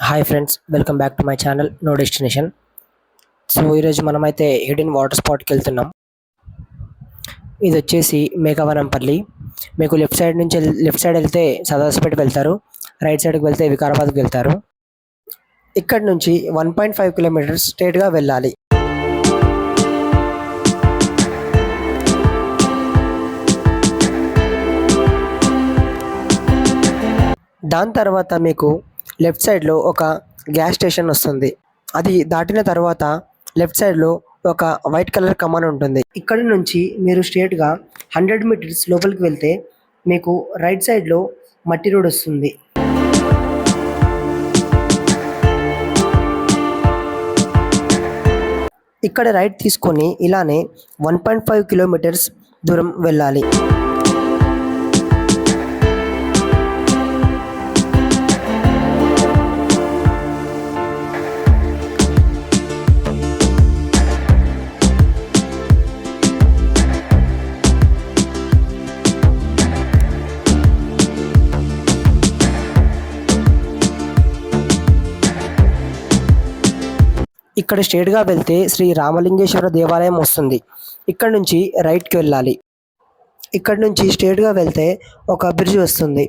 Hi friends, welcome back to my channel no destination. So ఈరోజు మనమైతే hidden water స్పాట్కి వెళ్తున్నాం. ఇది వచ్చేసి మేఘవనంపల్లి. మీకు లెఫ్ట్ సైడ్ వెళ్తే సదాసిపేట వెళ్తారు, రైట్ సైడ్కి వెళ్తే వికారాబాద్కి వెళ్తారు. ఇక్కడ నుంచి 1.5 కిలోమీటర్స్ స్ట్రేట్గా వెళ్ళాలి. దాని తర్వాత మీకు లెఫ్ట్ సైడ్లో ఒక గ్యాస్ స్టేషన్ వస్తుంది. అది దాటిన తర్వాత లెఫ్ట్ సైడ్లో ఒక వైట్ కలర్ కమాన్ ఉంటుంది. ఇక్కడ నుంచి మీరు స్ట్రేట్గా 100 మీటర్స్ లోపలికి వెళ్తే మీకు రైట్ సైడ్లో మట్టి రోడ్ వస్తుంది. ఇక్కడ రైట్ తీసుకొని ఇలానే 1.5 కిలోమీటర్స్ దూరం వెళ్ళాలి. ఇక్కడ స్ట్రేట్గా వెళ్తే శ్రీ రామలింగేశ్వర దేవాలయం వస్తుంది. ఇక్కడ నుంచి రైట్కి వెళ్ళాలి. ఇక్కడ నుంచి స్ట్రేట్గా వెళ్తే ఒక బ్రిడ్జ్ వస్తుంది.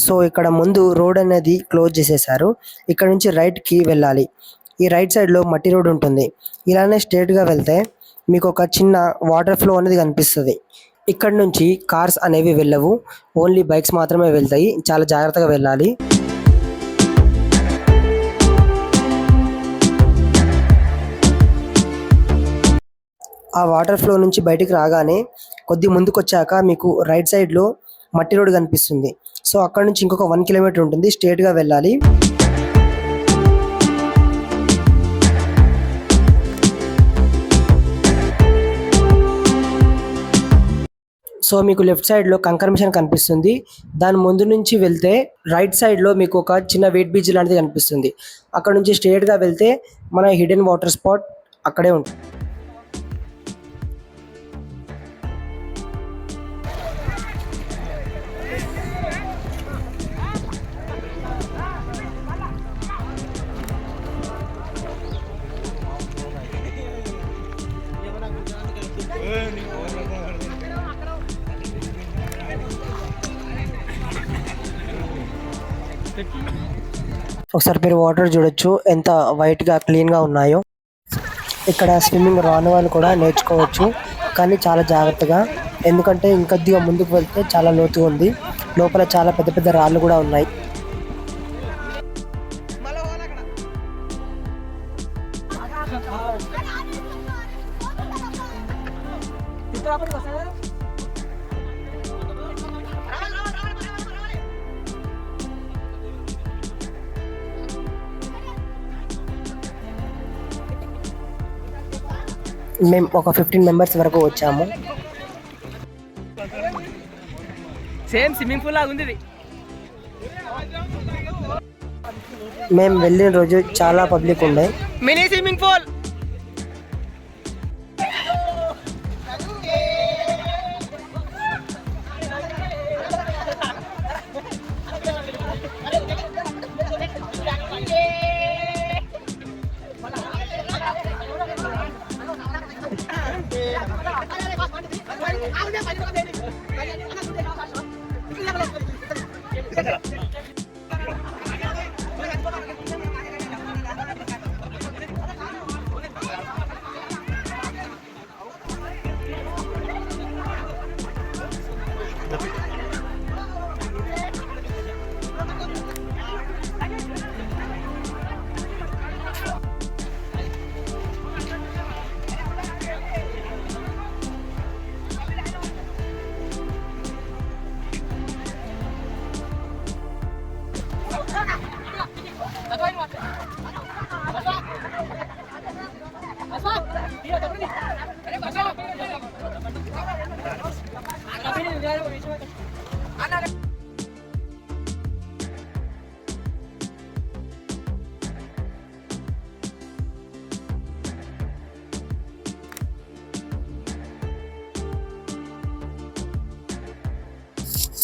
సో ఇక్కడ ముందు రోడ్ అనేది క్లోజ్ చేసేసారు. ఇక్కడ నుంచి రైట్కి వెళ్ళాలి. ఈ రైట్ సైడ్లో మట్టి రోడ్ ఉంటుంది. ఇలానే స్ట్రేట్గా వెళ్తే మీకు ఒక చిన్న వాటర్ ఫ్లో అనేది కనిపిస్తుంది. ఇక్కడ నుంచి కార్స్ అనేవి వెళ్ళవు, ఓన్లీ బైక్స్ మాత్రమే వెళ్తాయి. చాలా జాగ్రత్తగా వెళ్ళాలి. ఆ వాటర్ ఫ్లో నుంచి బయటికి రాగానే కొద్ది ముందుకు వచ్చాక మీకు రైట్ సైడ్లో మట్టి రోడ్ కనిపిస్తుంది. సో అక్కడ నుంచి ఇంకొక 1 కిలోమీటర్ ఉంటుంది, స్ట్రేట్గా వెళ్ళాలి. సో మీకు లెఫ్ట్ సైడ్లో కంకర్ మిషన్ కనిపిస్తుంది. దాని ముందు నుంచి వెళ్తే రైట్ సైడ్లో మీకు ఒక చిన్న వెయిట్ బ్రిడ్జ్ లాంటిది కనిపిస్తుంది. అక్కడ నుంచి స్ట్రేట్గా వెళ్తే మన హిడెన్ వాటర్ స్పాట్ అక్కడే ఉంటుంది. ఒకసారి మీరు వాటర్ చూడొచ్చు, ఎంత వైట్గా క్లీన్గా ఉన్నాయో. ఇక్కడ స్విమ్మింగ్ రాని వాళ్ళు కూడా నేర్చుకోవచ్చు, కానీ చాలా జాగ్రత్తగా, ఎందుకంటే ఇంకొద్దిగా ముందుకు వెళ్తే చాలా లోతుగా ఉంది. లోపల చాలా పెద్ద పెద్ద రాళ్ళు కూడా ఉన్నాయి. మేము ఒక 15 మెంబర్స్ వరకు వచ్చాము. సేమ్ స్విమ్మింగ్ పూల్ లాగా ఉంది. మేము వెళ్ళిన రోజు చాలా పబ్లిక్ ఉండే. Mini swimming pool.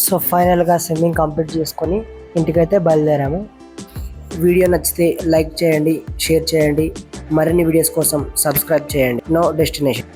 సో ఫైనల్గా స్విమ్మింగ్ కంప్లీట్ చేసుకొని ఇంటికైతే బయలుదేరాము. వీడియో నచ్చితే లైక్ చేయండి, షేర్ చేయండి, మరిన్ని వీడియోస్ కోసం సబ్స్క్రైబ్ చేయండి. No destination.